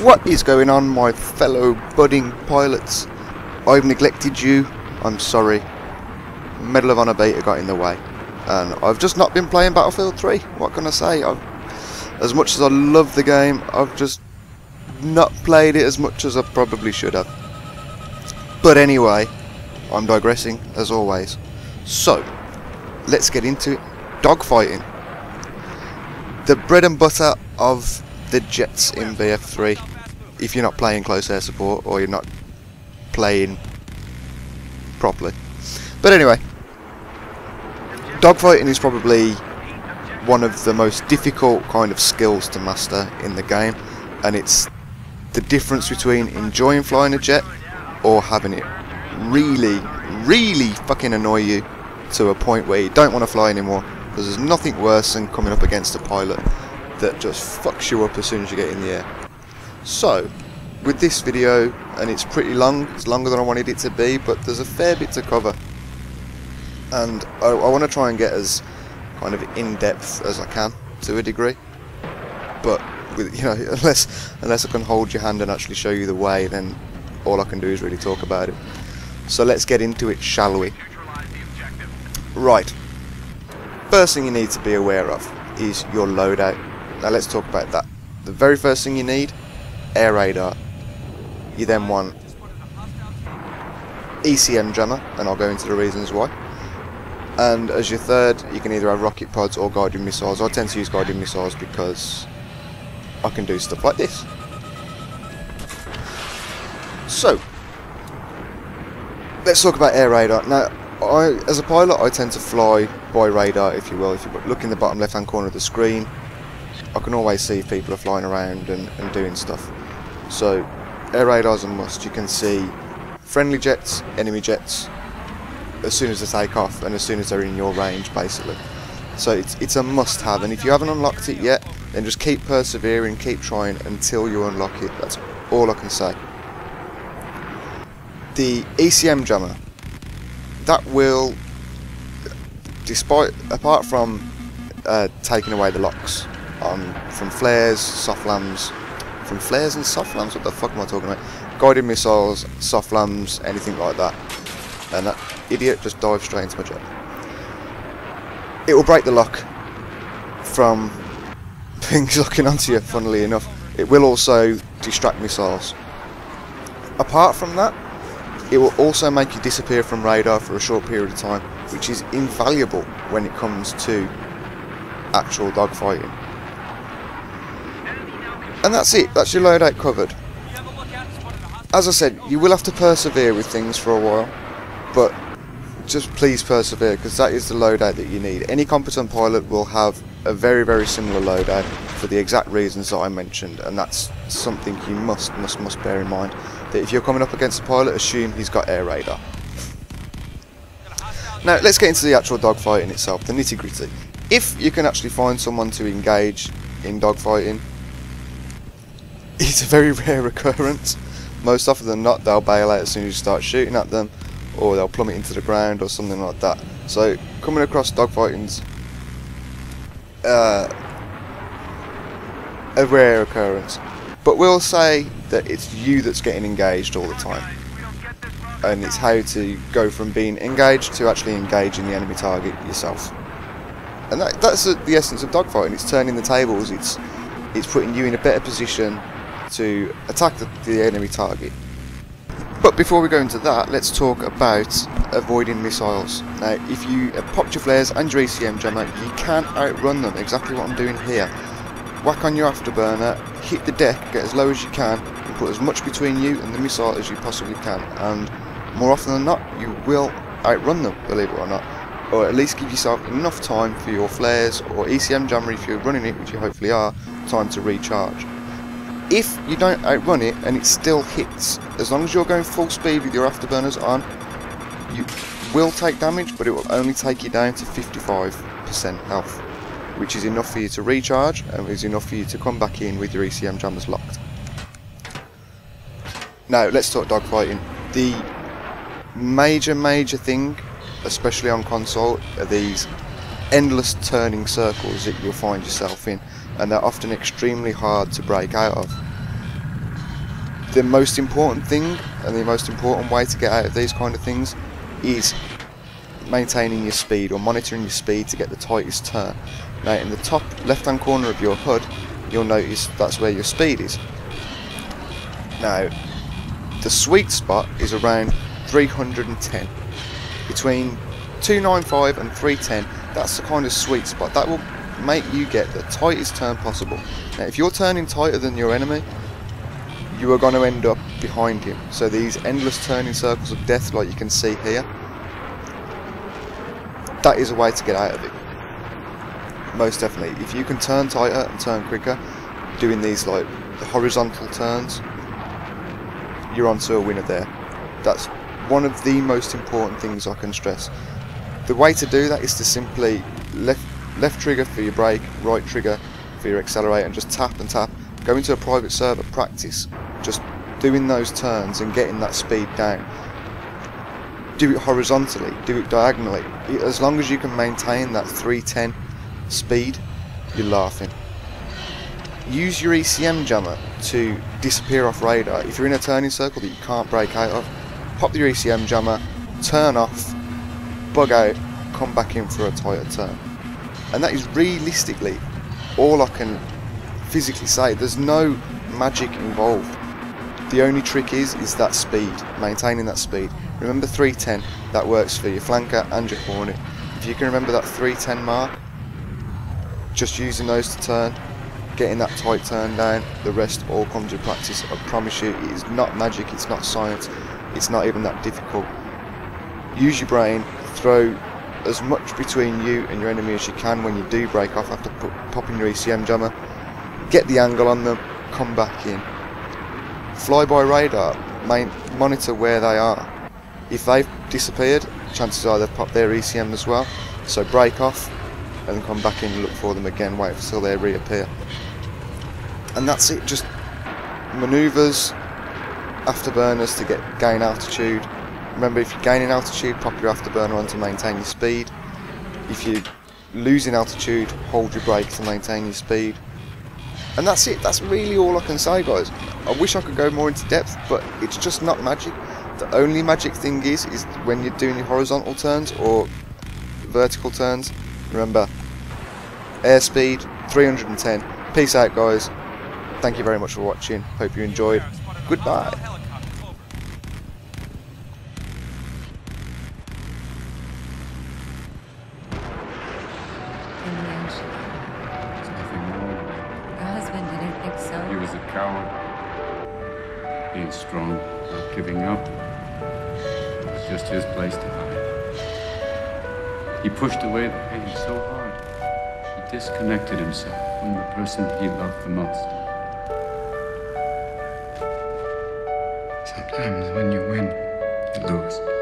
What is going on, my fellow budding pilots? I've neglected you, I'm sorry. Medal of Honor beta got in the way, and I've just not been playing Battlefield 3. What can I say? As much as I love the game, I've just not played it as much as I probably should have. But anyway, I'm digressing as always. So, let's get into it. Dogfighting. The bread and butter of the jets in BF3, if you're not playing close air support or you're not playing properly. But anyway, dogfighting is probably one of the most difficult kind of skills to master in the game, and it's the difference between enjoying flying a jet or having it really fucking annoy you to a point where you don't want to fly anymore, because there's nothing worse than coming up against a pilot that just fucks you up as soon as you get in the air. So, with this video, and it's pretty long, it's longer than I wanted it to be, but there's a fair bit to cover, and I want to try and get as kind of in-depth as I can to a degree, but with, you know, unless I can hold your hand and actually show you the way, then all I can do is really talk about it. So let's get into it, shall we? Right, first thing you need to be aware of is your loadout. Now let's talk about that. The very first thing you need, air radar. You then want ECM jammer, and I'll go into the reasons why. And as your third, you can either have rocket pods or guided missiles. I tend to use guided missiles because I can do stuff like this. So, let's talk about air radar. Now, as a pilot, I tend to fly by radar, if you will. If you look in the bottom left hand corner of the screen, I can always see if people are flying around and doing stuff. So, air radar is a must. You can see friendly jets, enemy jets, as soon as they take off and as soon as they're in your range, basically. So it's a must have, and if you haven't unlocked it yet, then just keep persevering, keep trying until you unlock it. That's all I can say. The ECM jammer, that will, apart from taking away the locks from flares, soft lambs, from flares and soft lambs, what the fuck am I talking about? Guided missiles, soft lambs, anything like that. And that idiot just dives straight into my jet. It will break the lock from things locking onto you, funnily enough. It will also distract missiles. Apart from that, it will also make you disappear from radar for a short period of time, which is invaluable when it comes to actual dogfighting. And that's it, that's your loadout covered. As I said, you will have to persevere with things for a while, but just please persevere, because that is the loadout that you need. Any competent pilot will have a very similar loadout for the exact reasons that I mentioned, and that's something you must bear in mind, that if you're coming up against a pilot, assume he's got air radar. Now let's get into the actual dogfighting itself, the nitty gritty. If you can actually find someone to engage in dogfighting, it's a very rare occurrence. Most often than not, they'll bail out as soon as you start shooting at them, or they'll plummet into the ground or something like that. So coming across dogfighting's a rare occurrence, but we'll say that it's you that's getting engaged all the time, and it's how to go from being engaged to actually engaging the enemy target yourself. And that's the essence of dogfighting. It's turning the tables. It's putting you in a better position to attack the enemy target. But before we go into that, let's talk about avoiding missiles. Now, if you have popped your flares and your ECM jammer, you can outrun them, exactly what I'm doing here. Whack on your afterburner, hit the deck, get as low as you can, and put as much between you and the missile as you possibly can, and more often than not, you will outrun them, believe it or not, or at least give yourself enough time for your flares, or ECM jammer if you're running it, which you hopefully are, time to recharge. If you don't outrun it and it still hits, as long as you're going full speed with your afterburners on, you will take damage, but it will only take you down to 55% health, which is enough for you to recharge and is enough for you to come back in with your ECM jammers locked. Now let's talk dogfighting. The major thing, especially on console, are these endless turning circles that you'll find yourself in, and they're often extremely hard to break out of. The most important thing and the most important way to get out of these kind of things is maintaining your speed or monitoring your speed to get the tightest turn. Now in the top left hand corner of your HUD you'll notice that's where your speed is. Now the sweet spot is around 310. Between 295 and 310, that's the kind of sweet spot. That will make you get the tightest turn possible. Now if you're turning tighter than your enemy, you are going to end up behind him. So these endless turning circles of death like you can see here, that is a way to get out of it. Most definitely. If you can turn tighter and turn quicker, doing these like the horizontal turns, you're onto a winner there. That's one of the most important things I can stress. The way to do that is to simply left trigger for your brake, right trigger for your accelerator, and just tap and tap. Go into a private server, practice just doing those turns and getting that speed down. Do it horizontally, do it diagonally. As long as you can maintain that 310 speed, you're laughing. Use your ECM jammer to disappear off radar. If you're in a turning circle that you can't break out of, pop your ECM jammer, turn off, bug out, come back in for a tighter turn. And that is realistically all I can physically say. There's no magic involved. The only trick is that speed, maintaining that speed. Remember 310, that works for your flanker and your hornet. If you can remember that 310 mark, just using those to turn, getting that tight turn down, the rest all comes with practice. I promise you, it is not magic, it's not science, it's not even that difficult. Use your brain, throw as much between you and your enemy as you can when you do break off after popping your ECM jammer. Get the angle on them, come back in. Fly by radar, monitor where they are. If they've disappeared, chances are they've popped their ECM as well. So break off and come back in and look for them again, wait until they reappear. And that's it, just manoeuvres, afterburners to gain altitude. Remember, if you're gaining altitude, pop your afterburner on to maintain your speed. If you're losing altitude, hold your brake to maintain your speed. And that's it, that's really all I can say, guys. I wish I could go more into depth, but it's just not magic. The only magic thing is when you're doing your horizontal turns or vertical turns. Remember, airspeed 310. Peace out, guys. Thank you very much for watching. Hope you enjoyed. Goodbye. He was a coward, being strong, not giving up. It was just his place to hide. He pushed away the pain so hard, he disconnected himself from the person he loved the most. Sometimes when you win, you lose.